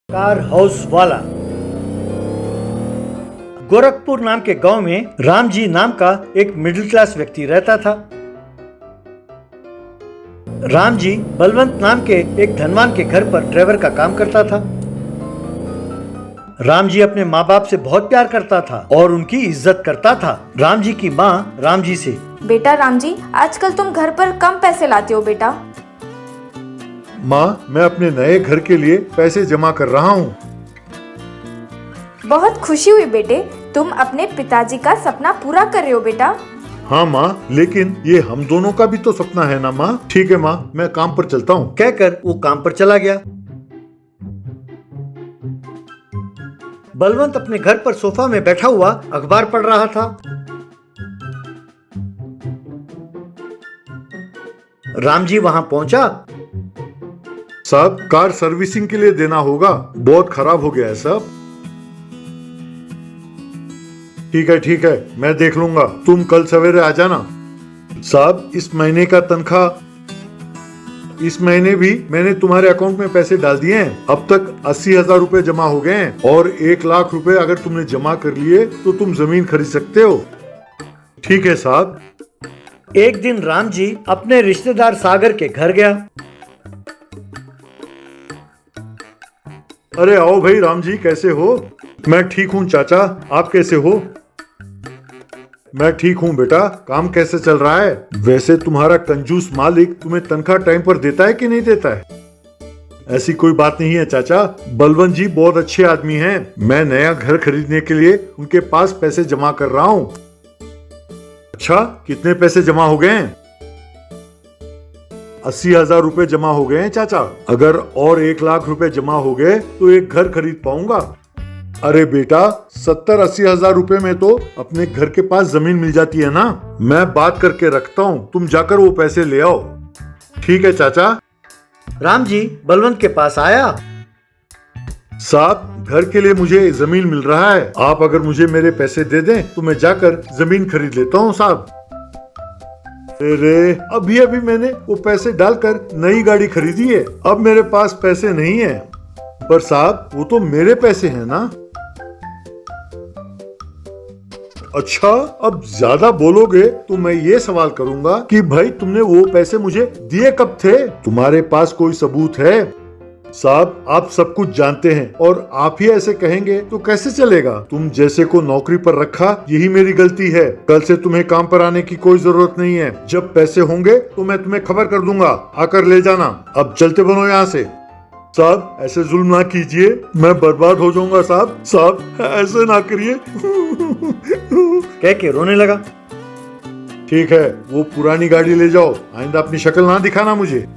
Car house वाला। गोरखपुर नाम के गांव में राम जी नाम का एक मिडिल क्लास व्यक्ति रहता था। राम जी बलवंत नाम के एक धनवान के घर पर ड्राइवर का काम करता था। राम जी अपने माँ बाप से बहुत प्यार करता था और उनकी इज्जत करता था। राम जी की माँ राम जी से, बेटा राम जी, आजकल तुम घर पर कम पैसे लाते हो बेटा। माँ, मैं अपने नए घर के लिए पैसे जमा कर रहा हूँ। बहुत खुशी हुई बेटे, तुम अपने पिताजी का सपना पूरा कर रहे हो बेटा। हाँ माँ, लेकिन ये हम दोनों का भी तो सपना है ना माँ। ठीक है माँ, मैं काम पर चलता हूँ। कहकर वो काम पर चला गया। बलवंत अपने घर पर सोफा में बैठा हुआ अखबार पढ़ रहा था। राम जी वहां पहुंचा। साहब, कार सर्विसिंग के लिए देना होगा, बहुत खराब हो गया है साहब। ठीक है, मैं देख लूंगा, तुम कल सवेरे आ जाना। साहब, इस महीने का तनख्वाह इस महीने भी मैंने तुम्हारे अकाउंट में पैसे डाल दिए हैं। अब तक 80,000 रुपए जमा हो गए हैं और 1,00,000 रुपए अगर तुमने जमा कर लिए तो तुम जमीन खरीद सकते हो। ठीक है साहब। एक दिन राम जी अपने रिश्तेदार सागर के घर गया। अरे आओ भाई राम जी, कैसे हो? मैं ठीक हूँ चाचा, आप कैसे हो? मैं ठीक हूँ बेटा, काम कैसे चल रहा है? वैसे तुम्हारा कंजूस मालिक तुम्हें तनख्वाह टाइम पर देता है कि नहीं देता है? ऐसी कोई बात नहीं है चाचा, बलवंत जी बहुत अच्छे आदमी हैं। मैं नया घर खरीदने के लिए उनके पास पैसे जमा कर रहा हूँ। अच्छा, कितने पैसे जमा हो गए हैं? 80,000 रुपए जमा हो गए हैं चाचा। अगर और 1,00,000 रुपए जमा हो गए तो एक घर खरीद पाऊंगा। अरे बेटा, 70-80,000 रुपए में तो अपने घर के पास जमीन मिल जाती है ना। मैं बात करके रखता हूँ, तुम जाकर वो पैसे ले आओ। ठीक है चाचा। राम जी बलवंत के पास आया। साहब, घर के लिए मुझे जमीन मिल रहा है, आप अगर मुझे मेरे पैसे दे दें तो मैं जाकर जमीन खरीद लेता हूँ साहब। अरे अभी अभी मैंने वो पैसे डालकर नई गाड़ी खरीदी है, अब मेरे पास पैसे नहीं है। पर साहब, वो तो मेरे पैसे हैं ना। अच्छा, अब ज्यादा बोलोगे तो मैं ये सवाल करूंगा कि भाई तुमने वो पैसे मुझे दिए कब थे? तुम्हारे पास कोई सबूत है? साहब, आप सब कुछ जानते हैं और आप ही ऐसे कहेंगे तो कैसे चलेगा? तुम जैसे को नौकरी पर रखा, यही मेरी गलती है। कल से तुम्हें काम पर आने की कोई जरूरत नहीं है। जब पैसे होंगे तो मैं तुम्हें खबर कर दूंगा, आकर ले जाना। अब चलते बनो यहाँ से। साहब, ऐसे जुल्म ना कीजिए, मैं बर्बाद हो जाऊंगा साहब। साहब, ऐसे ना करिए। कह के रोने लगा। ठीक है, वो पुरानी गाड़ी ले जाओ, आइंदा अपनी शक्ल ना दिखाना मुझे।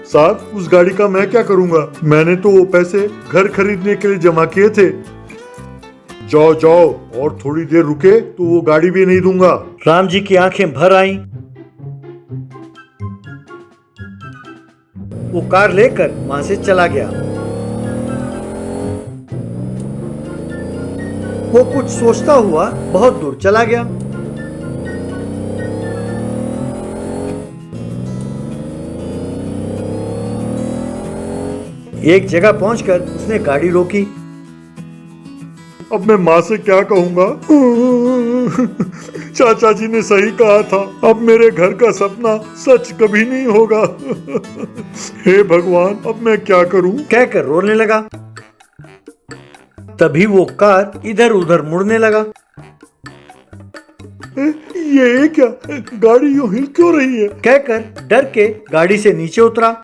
साहब, उस गाड़ी का मैं क्या करूंगा? मैंने तो वो पैसे घर खरीदने के लिए जमा किए थे। जाओ जाओ, और थोड़ी देर रुके तो वो गाड़ी भी नहीं दूंगा। राम जी की आंखें भर आईं। वो कार लेकर वहां से चला गया। वो कुछ सोचता हुआ बहुत दूर चला गया। एक जगह पहुंचकर उसने गाड़ी रोकी। अब मैं माँ से क्या कहूँगा? चाचा जी ने सही कहा था, अब मेरे घर का सपना सच कभी नहीं होगा। हे भगवान, अब मैं क्या करूं? कहकर रोने लगा। तभी वो कार इधर उधर मुड़ने लगा। ये क्या? गाड़ी यूं हिल क्यों रही है? कहकर डर के गाड़ी से नीचे उतरा।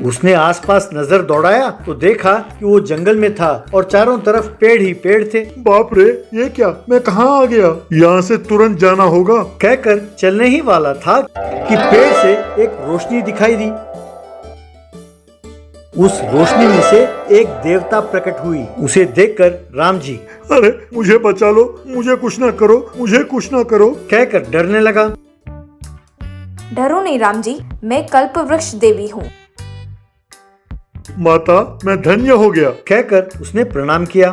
उसने आसपास नजर दौड़ाया तो देखा कि वो जंगल में था और चारों तरफ पेड़ ही पेड़ थे। बाप रे, ये क्या? मैं कहाँ आ गया? यहाँ से तुरंत जाना होगा। कहकर चलने ही वाला था कि पेड़ से एक रोशनी दिखाई दी। उस रोशनी में से एक देवता प्रकट हुई। उसे देखकर राम जी, अरे मुझे बचा लो, मुझे कुछ ना करो, मुझे कुछ ना करो, कहकर डरने लगा। डरो नहीं राम जी, मैं कल्पवृक्ष देवी हूँ। माता, मैं धन्य हो गया। कहकर उसने प्रणाम किया।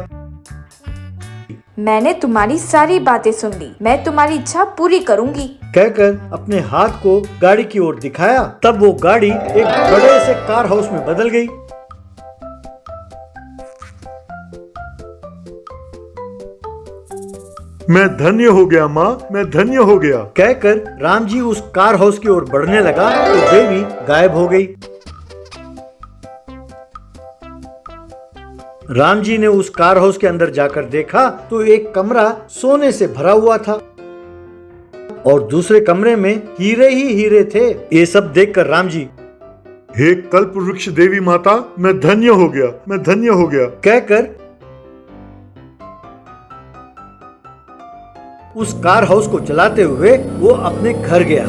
मैंने तुम्हारी सारी बातें सुन ली। मैं तुम्हारी इच्छा पूरी करूंगी। कहकर अपने हाथ को गाड़ी की ओर दिखाया। तब वो गाड़ी एक बड़े से कार हाउस में बदल गई। मैं धन्य हो गया माँ, मैं धन्य हो गया। कहकर राम जी उस कार हाउस की ओर बढ़ने लगा तो देवी गायब हो गई। राम जी ने उस कार हाउस के अंदर जाकर देखा तो एक कमरा सोने से भरा हुआ था और दूसरे कमरे में हीरे ही हीरे थे। ये सब देखकर राम जी हे कल्प वृक्ष देवी माता, मैं धन्य हो गया, मैं धन्य हो गया। कहकर उस कार हाउस को चलाते हुए वो अपने घर गया।